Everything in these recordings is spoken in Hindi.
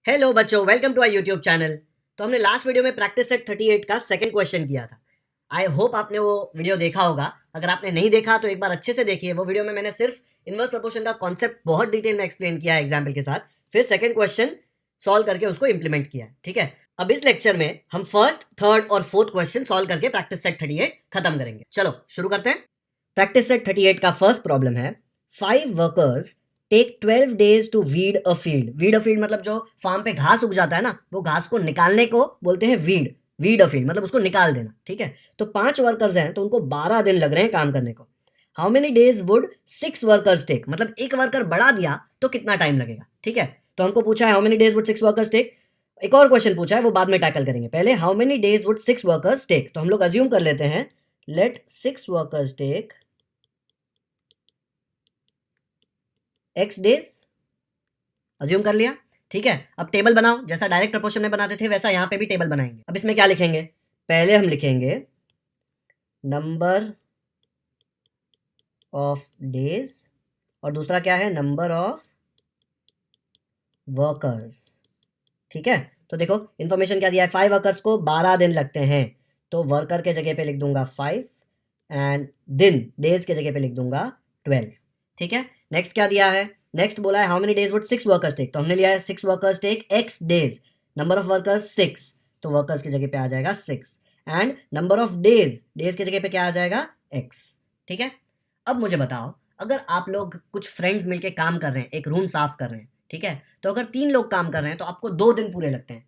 हेलो बच्चों, welcome to our YouTube channel. तो हमने लास्ट वीडियो में प्रैक्टिस सेट 38 का सेकंड क्वेश्चन किया था। आई होप आपने वो वीडियो देखा होगा। अगर आपने नहीं देखा तो एक बार अच्छे से देखिए। वो वीडियो में मैंने सिर्फ इनवर्स प्रोपोर्शन का कॉन्सेप्ट बहुत डिटेल में एक्सप्लेन किया है एग्जाम्पल के साथ, फिर सेकंड क्वेश्चन सॉल्व करके उसको इंप्लीमेंट किया है। ठीक है, अब इस लेक्चर में हम फर्स्ट, थर्ड और फोर्थ क्वेश्चन सॉल्व करके प्रैक्टिस सेट 38 खत्म करेंगे। चलो शुरू करते हैं। प्रैक्टिस सेट 38 का फर्स्ट प्रॉब्लम है, 5 workers take 12 days to weed a field. Weed a field मतलब जो फार्म पे घास उग जाता है ना, वो घास को निकालने को बोलते हैं वीड। वीड अ फील्ड मतलब उसको निकाल देना। ठीक है, तो 5 वर्कर्स हैं तो उनको 12 दिन लग रहे हैं काम करने को। How many days would 6 workers take, मतलब एक वर्कर बढ़ा दिया तो कितना टाइम लगेगा। ठीक है, तो हमको पूछा है how many days would 6 workers take. एक और क्वेश्चन पूछा है, वो बाद में टैकल करेंगे। पहले how many days would 6 workers take, तो हम लोग अज्यूम कर लेते हैं let 6 workers take x days. Assume कर लिया। ठीक है, अब टेबल बनाओ, जैसा डायरेक्ट प्रपोर्शन में बनाते थे वैसा यहाँ पे भी टेबल बनाएंगे। अब इसमें क्या लिखेंगे, पहले हम लिखेंगे नंबर ऑफ डेज और दूसरा क्या है, नंबर ऑफ वर्कर्स। ठीक है, तो देखो इंफॉर्मेशन क्या दिया है, 5 वर्कर्स को 12 दिन लगते हैं, तो वर्कर के जगह पे लिख दूंगा 5 एंड दिन डेज के जगह पे लिख दूंगा 12। ठीक है, नेक्स्ट क्या दिया है, नेक्स्ट बोला है how many days would 6 workers take, तो हमने लिया है 6 workers take x days, number of workers 6, तो वर्कर्स की जगह पे आ जाएगा 6 and number of days, days की जगह पे क्या आ जाएगा x। ठीक है, अब मुझे बताओ, अगर आप लोग कुछ फ्रेंड्स मिलके काम कर रहे हैं, एक रूम साफ कर रहे हैं, ठीक है, तो अगर 3 लोग काम कर रहे हैं तो आपको 2 दिन पूरे लगते हैं।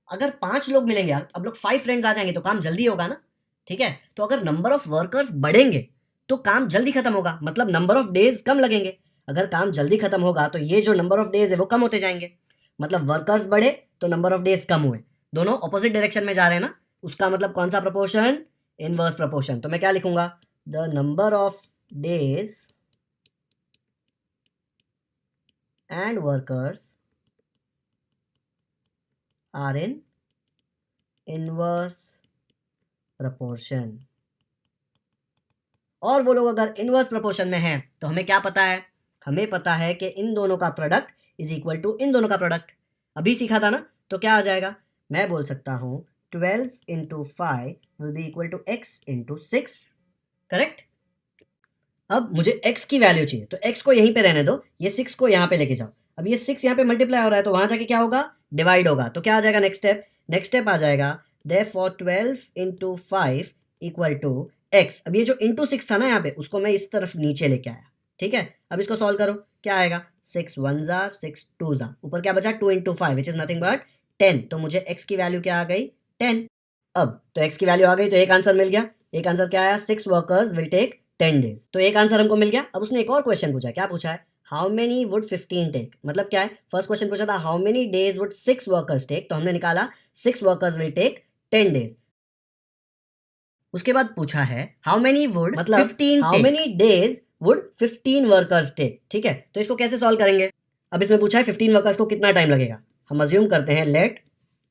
अगर 5 लोग मिलेंगे, अब लोग 5 फ्रेंड्स आ जाएंगे तो काम जल्दी होगा ना। ठीक है, तो अगर नंबर ऑफ वर्कर्स बढ़ेंगे तो काम जल्दी खत्म होगा, मतलब नंबर ऑफ डेज कम लगेंगे। अगर काम जल्दी खत्म होगा तो ये जो नंबर ऑफ डेज है वो कम होते जाएंगे, मतलब वर्कर्स बढ़े तो नंबर ऑफ डेज कम हुए, दोनों ऑपोजिट डायरेक्शन में जा रहे हैं ना। उसका मतलब कौन सा प्रोपोर्शन, इनवर्स प्रोपोर्शन। तो मैं क्या लिखूंगा, the number of days and workers are in inverse proportion. और वो लोग अगर इनवर्स प्रपोर्शन में हैं तो हमें क्या पता है, हमें पता है कि इन दोनों का प्रोडक्ट इज इक्वल टू इन दोनों का प्रोडक्ट। अभी सीखा था ना, तो क्या आ जाएगा, मैं बोल सकता हूं 12 into 5 will be equal to x into 6। Correct. अब मुझे x की वैल्यू चाहिए, तो x को यहीं पे रहने दो, ये 6 को यहाँ पे लेके जाओ। अब ये 6 यहाँ पे मल्टीप्लाई हो रहा है तो वहां जाके क्या होगा, डिवाइड होगा। तो क्या आ जाएगा नेक्स्ट स्टेप, नेक्स्ट स्टेप आ जाएगा therefore 12 into 5 equal to x। अब ये जो इंटू 6 था ना यहाँ पे, उसको मैं इस तरफ नीचे लेके आया। ठीक है, अब इसको सॉल्व करो, क्या आएगा, 6 1 जार 6 2 जार, ऊपर क्या बचा 2 into 5 which is nothing but 10। तो मुझे x की वैल्यू क्या आ गई, 10। अब तो x की वैल्यू आ गई तो एक आंसर मिल गया। एक आंसर क्या आया, 6 वर्कर्स विल टेक 10 डेज, तो एक आंसर हमको मिल गया। अब उसने एक और क्वेश्चन पूछा, क्या पूछा है, हाउ मेनी वुड 15 टेक, मतलब क्या है, फर्स्ट क्वेश्चन पूछा था how many days would 6 workers take, तो हमने निकाला 6 वर्कर्स विल टेक 10 डेज। उसके बाद पूछा है हाउ मेनी वुड मतलब 15 how many days would 15 workers take. ठीक है, तो इसको कैसे सॉल्व करेंगे। अब इसमें पूछा है 15 वर्कर्स को कितना टाइम लगेगा। हम अज्यूम करते हैं let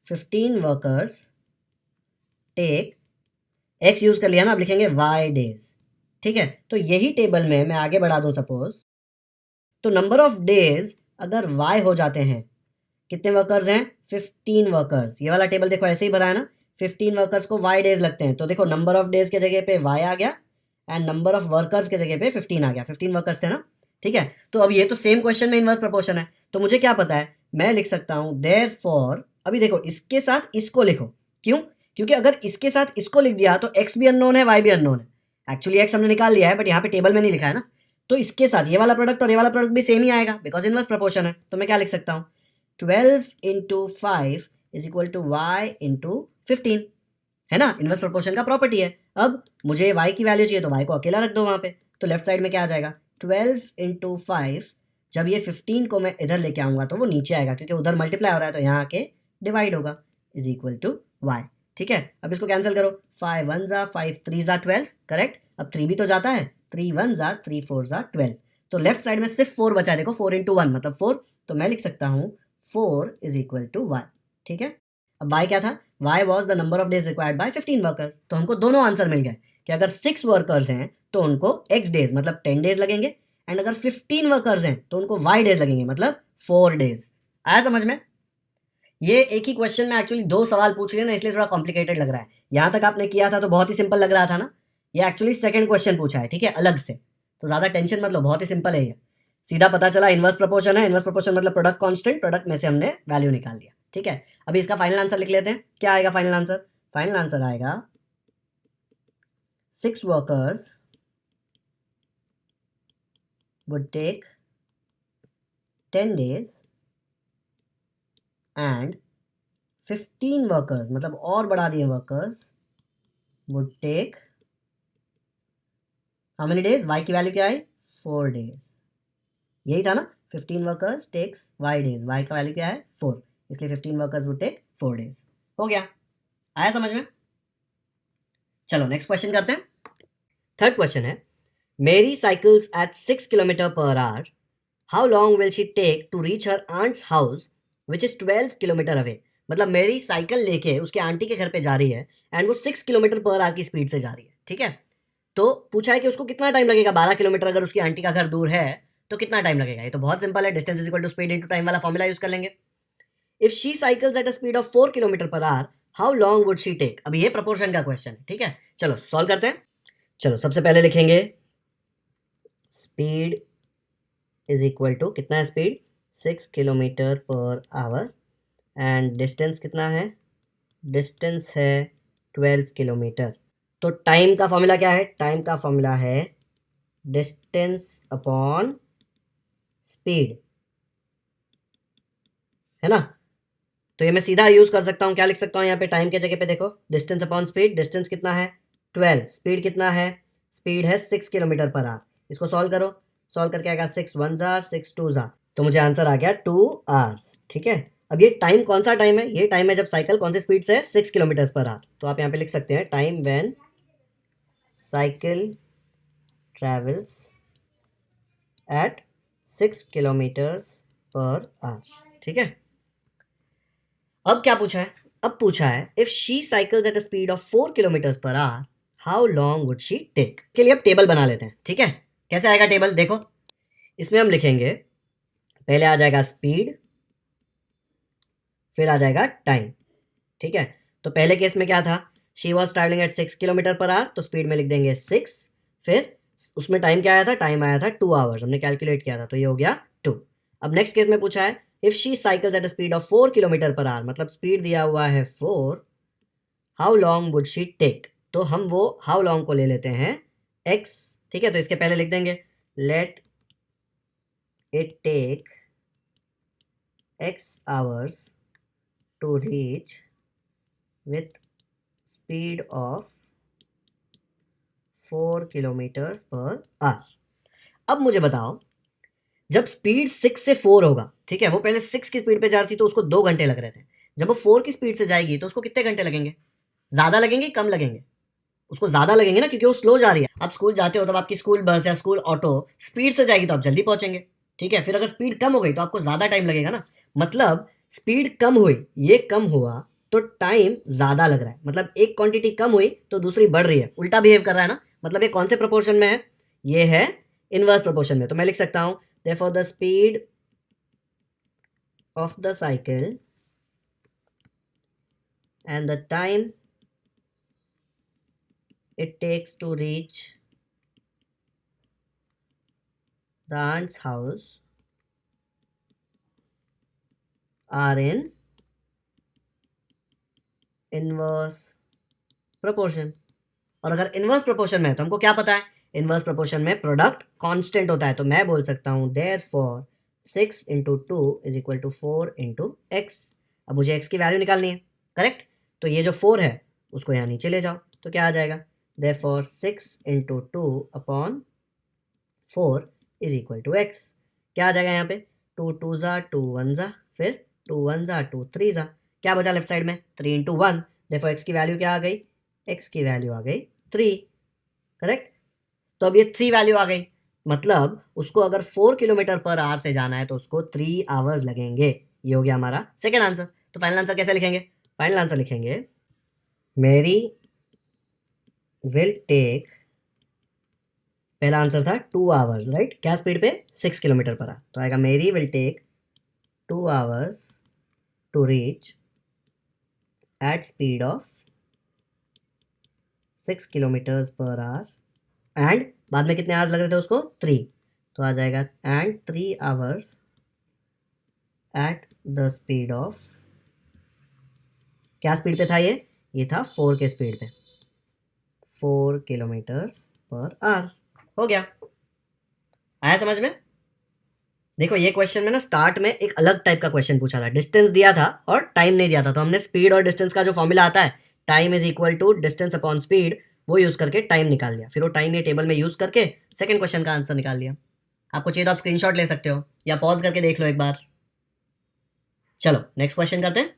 15 workers take, x use कर लिया ना, अब लिखेंगे वाई डेज। ठीक है, तो यही टेबल में मैं आगे बढ़ा दूं सपोज, तो नंबर ऑफ डेज अगर वाई हो जाते हैं, कितने वर्कर्स हैं 15 वर्कर्स, ये वाला टेबल देखो ऐसे ही भरा है ना, 15 वर्कर्स को वाई डेज लगते हैं, तो देखो नंबर ऑफ डेज के जगह पे वाई आ गया एंड नंबर ऑफ वर्कर्स के जगह पे 15 आ गया, 15 वर्कर्स थे ना। ठीक है, तो अब ये तो सेम क्वेश्चन में इनवर्स प्रपोर्शन है, तो मुझे क्या पता है, मैं लिख सकता हूं देयरफॉर, अभी देखो इसके साथ इसको लिखो, क्यों, क्योंकि अगर इसके साथ इसको लिख दिया तो x भी अननोन है y भी अननोन है। एक्चुअली x हमने निकाल लिया है बट यहाँ पे टेबल में नहीं लिखा है ना, तो इसके साथ ये वाला प्रोडक्ट और ये वाला प्रोडक्ट भी सेम ही आएगा बिकॉज इनवर्स प्रपोर्शन है। तो मैं क्या लिख सकता हूँ, 12 into 5 is equal to y into 15, है ना, इनवर्स प्रोपोर्शन का प्रॉपर्टी है। अब मुझे y की वैल्यू चाहिए तो y को अकेला रख दो वहाँ पे, तो लेफ्ट साइड में क्या आ जाएगा 12 इंटू 5, जब ये 15 को मैं इधर लेके आऊँगा तो वो नीचे आएगा क्योंकि उधर मल्टीप्लाई हो रहा है, तो यहाँ आके डिवाइड होगा इज इक्वल टू y। ठीक है, अब इसको कैंसिल करो, 5 1 जा 5 3 जा 12, करेक्ट। अब 3 भी तो जाता है, 3 1 जा 3 4 जा 12, तो लेफ्ट साइड में सिर्फ 4 बचा है, देखो 4 इंटू 1 मतलब 4, तो मैं लिख सकता हूँ 4 इज इक्वल टू y। ठीक है, अब y क्या था, y was the number of days required by 15 workers, तो हमको दोनों आंसर मिल गए कि अगर 6 वर्कर्स हैं तो उनको x डेज मतलब 10 डेज लगेंगे, एंड अगर 15 वर्कर्स हैं तो उनको y डेज लगेंगे मतलब 4 डेज। आया समझ में। ये एक ही क्वेश्चन में एक्चुअली 2 सवाल पूछ रहे हैं ना, इसलिए थोड़ा कॉम्प्लिकेटेड लग रहा है। यहाँ तक आपने किया था तो बहुत ही सिंपल लग रहा था ना। ये एक्चुअली सेकंड क्वेश्चन पूछा है, ठीक है, अलग से। तो ज़्यादा टेंशन मत लो, बहुत ही सिंपल है ये। सीधा पता चला इनवर्स प्रपोर्शन है। इनवर्स प्रपोर्शन मतलब प्रोडक्ट कांस्टेंट, प्रोडक्ट में से हमने वैल्यू निकाल लिया, ठीक है। अभी इसका फाइनल आंसर लिख लेते हैं। क्या आएगा फाइनल आंसर? फाइनल आंसर आएगा 6 workers would take 10 days and 15 workers, मतलब और बढ़ा दिए workers, would take how many days? y की वैल्यू क्या है? 4 days। यही था ना, 15 workers takes y days, y का वैल्यू क्या है? 4, इसलिए 15 वर्कर्स would take 4 days। हो गया, आया समझ में? चलो नेक्स्ट क्वेश्चन करते हैं। थर्ड क्वेश्चन है, Mary cycles at 6 kilometre per hour, how long will she take to reach her aunt's house which is 12 kilometre away. मतलब मेरी साइकिल लेके उसके आंटी के घर पे जा रही है एंड वो 6 किलोमीटर पर आवर की स्पीड से जा रही है, ठीक है। तो पूछा है कि उसको कितना टाइम लगेगा। 12 किलोमीटर अगर उसकी आंटी का घर दूर है तो कितना टाइम लगेगा। ये तो बहुत सिंपल है, distance is equal to speed into time वाला फॉर्मूला यूज कर लेंगे। If she cycles at a speed of 4 kilometre per hour, how long would she take. अब ये प्रपोर्शन का क्वेश्चन है, ठीक है। चलो सॉल्व करते हैं। चलो सबसे पहले लिखेंगे स्पीड इज इक्वल टू, कितना है speed? 6 kilometre per hour and distance कितना है? डिस्टेंस है 12 किलोमीटर। तो टाइम का फॉर्मूला क्या है? टाइम का फॉर्मूला है डिस्टेंस अपॉन स्पीड, है ना। तो ये मैं सीधा यूज कर सकता हूँ। क्या लिख सकता हूँ यहाँ पे? टाइम के जगह पे देखो, डिस्टेंस अपॉन स्पीड। डिस्टेंस कितना है? 12। स्पीड कितना है? स्पीड है 6 किलोमीटर पर आवर। इसको सॉल्व करो, सॉल्व करके आएगा 6 1 जार 6 2 जार, तो मुझे आंसर आ गया 2 आवर्स, ठीक है। अब ये टाइम कौन सा टाइम है? ये टाइम है जब साइकिल कौन सी स्पीड से है? 6 किलोमीटर पर आवर। तो आप यहाँ पे लिख सकते हैं time when cycle travels at 6 kilometres per hour, ठीक है। अब क्या पूछा है? अब पूछा है if she cycles at a speed of 4 kilometres per hour, how long would she take. के लिए अब टेबल बना लेते हैं, ठीक है। कैसे आएगा टेबल? देखो, इसमें हम लिखेंगे, पहले आ जाएगा स्पीड, फिर आ जाएगा टाइम, ठीक है। तो पहले केस में क्या था? She was travelling eight 6 kilometre per our, तो स्पीड में लिख देंगे 6, फिर उसमें टाइम क्या आया था? टाइम आया था 2 आवर्स, हमने कैलकुलेट किया था, तो ये हो गया 2। अब नेक्स्ट केस में पूछा है if she cycles at a speed of 4 kilometre per hour, मतलब स्पीड दिया हुआ है 4, how long would she take. तो हम वो हाउ लॉन्ग को ले लेते हैं x, ठीक है। तो इसके पहले लिख देंगे let it take x hours to reach with speed of 4 kilometres per hour. अब मुझे बताओ, जब स्पीड 6 से 4 होगा, ठीक है, वो पहले 6 की स्पीड पे जा रही थी तो उसको 2 घंटे लग रहे थे। जब वो 4 की स्पीड से जाएगी तो उसको कितने घंटे लगेंगे? ज़्यादा लगेंगे, कम लगेंगे? उसको ज़्यादा लगेंगे ना, क्योंकि वो स्लो जा रही है। आप स्कूल जाते हो तब आपकी स्कूल बस या स्कूल ऑटो स्पीड से जाएगी तो आप जल्दी पहुंचेंगे, ठीक है। फिर अगर स्पीड कम हो गई तो आपको ज़्यादा टाइम लगेगा ना। मतलब स्पीड कम हुई, ये कम हुआ तो टाइम ज़्यादा लग रहा है। मतलब एक क्वांटिटी कम हुई तो दूसरी बढ़ रही है, उल्टा बिहेव कर रहा है ना। मतलब ये कौन से प्रपोर्शन में है? ये है इनवर्स प्रपोर्शन में। तो मैं लिख सकता हूँ therefore the speed of the cycle and the time it takes to reach the aunt's house are in inverse proportion। और अगर इनवर्स प्रोपोर्शन में है तो हमको क्या पता है? इनवर्स प्रोपोर्शन में प्रोडक्ट कांस्टेंट होता है। तो मैं बोल सकता हूँ therefore 6 into 2 is equal to 4 into x. अब मुझे एक्स की वैल्यू निकालनी है, करेक्ट। तो ये जो 4 है उसको यहाँ नीचे ले जाओ, तो क्या आ जाएगा? therefore 6 into 2 upon 4 is equal to x. क्या आ जाएगा यहाँ पे? 2 2 ज़ा 2 1 ज़ा, फिर 2 1 ज़ा 2 3 ज़ा, क्या बचा लेफ्ट साइड में? 3 इंटू 1। देखो एक्स की वैल्यू क्या आ गई? एक्स की वैल्यू आ गई 3, करेक्ट। तो अब ये 3 वैल्यू आ गई, मतलब उसको अगर 4 किलोमीटर पर आवर से जाना है तो उसको 3 आवर्स लगेंगे। ये हो गया हमारा सेकेंड आंसर। तो फाइनल आंसर कैसे लिखेंगे? फाइनल आंसर लिखेंगे मेरी विल टेक, पहला आंसर था 2 आवर्स, राइट। क्या स्पीड पे? 6 किलोमीटर पर आवर। तो आएगा Mary will take 2 hours to reach at speed of 6 kilometres per hour and बाद में कितने आवर्स लग रहे थे उसको 3, तो आ जाएगा and 3 hours at the speed of, क्या स्पीड पे था ये था 4 के स्पीड पे, 4 किलोमीटर्स पर आवर। हो गया, आया समझ में? देखो ये क्वेश्चन में ना स्टार्ट में एक अलग टाइप का क्वेश्चन पूछा था, डिस्टेंस दिया था और टाइम नहीं दिया था, तो हमने स्पीड और डिस्टेंस का जो फॉर्मूला आता है time is equal to distance upon speed, वो यूज करके टाइम निकाल लिया, फिर वो टाइम ये टेबल में यूज करके सेकंड क्वेश्चन का आंसर निकाल लिया। आपको चाहिए तो आप स्क्रीनशॉट ले सकते हो या पॉज करके देख लो एक बार। चलो नेक्स्ट क्वेश्चन करते हैं।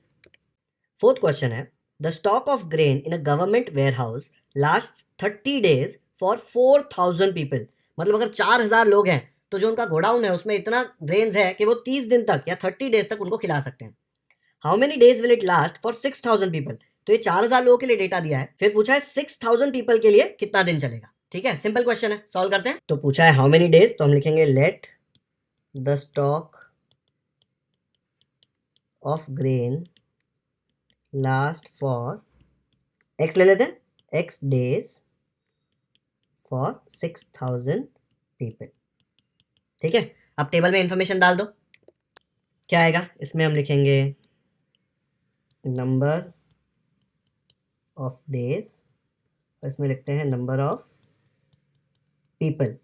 फोर्थ क्वेश्चन है, the stock of grain in a government warehouse last 30 days for 4000 people. मतलब अगर 4000 लोग हैं तो जो उनका गोडाउन है उसमें इतना ग्रेन्स है कि वो 30 दिन तक या 30 डेज तक उनको खिला सकते हैं। How many days will it last for 6000 people. तो ये 4000 लोगों के लिए डेटा दिया है, फिर पूछा है 6000 पीपल के लिए कितना दिन चलेगा। ठीक है, सिंपल क्वेश्चन है, सॉल्व करते हैं। तो पूछा है हाउ मेनी डेज, तो हम लिखेंगे let the stock of grain last for x ले लेते हैं, एक्स डेज फॉर 6000 पीपल। ठीक है, अब टेबल में इंफॉर्मेशन डाल दो, क्या आएगा इसमें, हम लिखेंगे नंबर ऑफ डेज, इसमें लिखते हैं number of people.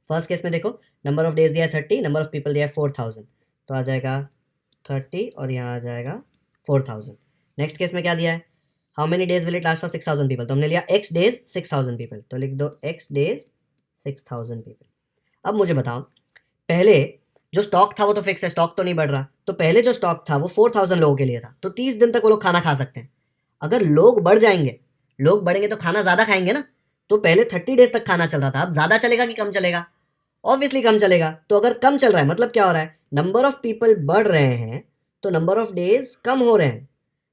First case में देखो नंबर ऑफ डेज दिया है 30, नंबर ऑफ पीपल दिया है 4000, तो आ जाएगा 30 और यहाँ आ जाएगा 4000। नेक्स्ट केस में क्या दिया है, how many days will it last for 6000 people, तो हमने लिया एक्स डेज 6000 पीपल, तो लिख दो एक्स डेज 6000 पीपल। अब मुझे बताओ, पहले जो स्टॉक था वो तो फिक्स है, स्टॉक तो नहीं बढ़ रहा, तो पहले जो स्टॉक था वो 4000 लोगों के लिए था, तो 30 दिन तक वो लोग खाना खा सकते हैं। अगर लोग बढ़ जाएंगे, लोग बढ़ेंगे तो खाना ज़्यादा खाएंगे ना, तो पहले 30 डेज तक खाना चल रहा था, अब ज़्यादा चलेगा कि कम चलेगा? ऑब्वियसली कम चलेगा। तो अगर कम चल रहा है मतलब क्या हो रहा है, नंबर ऑफ पीपल बढ़ रहे हैं तो नंबर ऑफ डेज कम हो रहे हैं।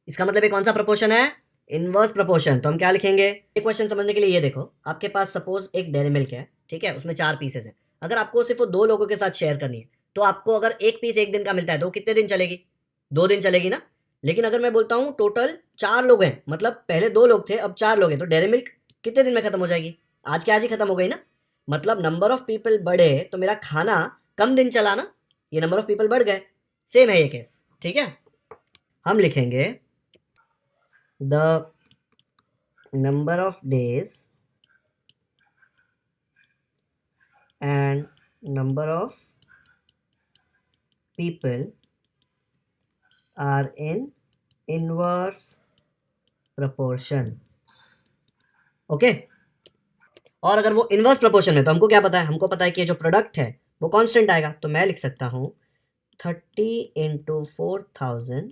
इसका मतलब ये कौन सा प्रपोर्शन है, इनवर्स प्रपोर्शन। तो हम क्या लिखेंगे, ये क्वेश्चन समझने के लिए ये देखो, आपके पास सपोज एक डेयरी मिल्क है, ठीक है, उसमें 4 पीसेस हैं, अगर आपको सिर्फ वो 2 लोगों के साथ शेयर करनी है तो आपको अगर एक पीस एक दिन का मिलता है तो वो कितने दिन चलेगी, 2 दिन चलेगी ना। लेकिन अगर मैं बोलता हूँ टोटल 4 लोग हैं, मतलब पहले 2 लोग थे अब 4 लोग हैं, तो डेयरी मिल्क कितने दिन में खत्म हो जाएगी, आज के आज ही खत्म हो गई ना। मतलब नंबर ऑफ पीपल बढ़े तो मेरा खाना कम दिन चला ना, ये नंबर ऑफ पीपल बढ़ गए, सेम है ये केस। ठीक है, हम लिखेंगे the number of days and number of people are in inverse proportion. Okay, और अगर वो इनवर्स प्रपोर्शन में तो हमको क्या पता है, हमको पता है कि ये जो प्रोडक्ट है वो कांस्टेंट आएगा, तो मैं लिख सकता हूँ 30 into 4000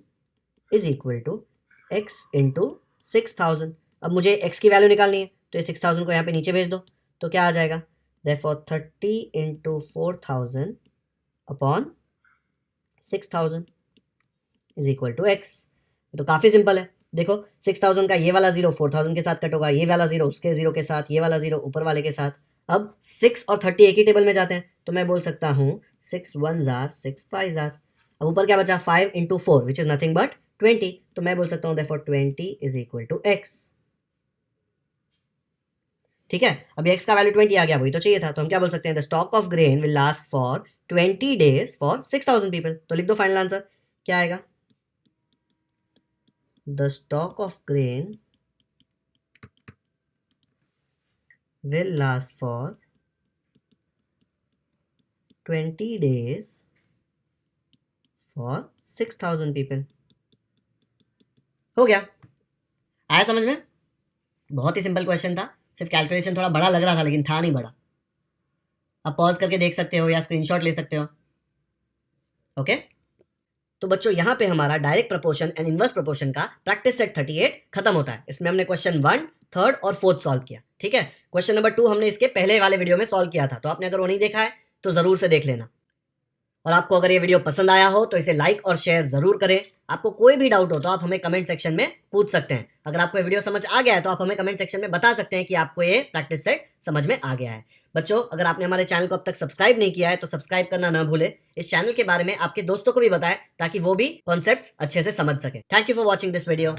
is equal to x into 6000। अब मुझे x की वैल्यू निकालनी है, तो ये 6000 को यहाँ पे नीचे भेज दो, तो क्या आ जाएगा, therefore 30 into 4000 upon 6000 is equal to x. तो काफ़ी सिंपल है, देखो 6000 का ये वाला 0 4000 के साथ कट होगा, ये वाला 0 उसके 0 के साथ, ये वाला 0 ऊपर वाले के साथ। अब 6 और 30 एक ही टेबल में जाते हैं, तो मैं बोल सकता हूँ 6 1s are 6 5s are। अब ऊपर क्या बचा, 5 into 4 which is nothing but 20, तो मैं बोल सकता हूँ therefore 20 is equal to x. ठीक है, अभी x का वैल्यू 20 आ गया, वही तो चाहिए था, तो हम क्या बोल सकते हैं, the stock of grain will last for 20 days for 6000 people. तो लिख दो फाइनल आंसर, क्या आएगा, the stock of grain will last for 20 days for 6000 people। हो गया, आया समझ में? बहुत ही सिंपल क्वेश्चन था, सिर्फ कैलकुलेशन थोड़ा बड़ा लग रहा था लेकिन था नहीं बड़ा। अब पॉज करके देख सकते हो या स्क्रीनशॉट ले सकते हो। ओके, तो बच्चों यहाँ पे हमारा direct proportion and inverse proportion का प्रैक्टिस सेट 38 खत्म होता है। इसमें हमने क्वेश्चन 1, 3 और 4 सॉल्व किया। ठीक है, क्वेश्चन नंबर 2 हमने इसके पहले वाले वीडियो में सॉल्व किया था, तो आपने अगर वो नहीं देखा है तो जरूर से देख लेना। और आपको अगर ये वीडियो पसंद आया हो तो इसे लाइक और शेयर जरूर करें। आपको कोई भी डाउट हो तो आप हमें कमेंट सेक्शन में पूछ सकते हैं। अगर आपको ये वीडियो समझ आ गया है तो आप हमें कमेंट सेक्शन में बता सकते हैं कि आपको ये प्रैक्टिस सेट समझ में आ गया है। बच्चों, अगर आपने हमारे चैनल को अब तक सब्सक्राइब नहीं किया है तो सब्सक्राइब करना ना भूलें। इस चैनल के बारे में आपके दोस्तों को भी बताएं ताकि वो भी कॉन्सेप्ट्स अच्छे से समझ सके। Thank you for watching this video.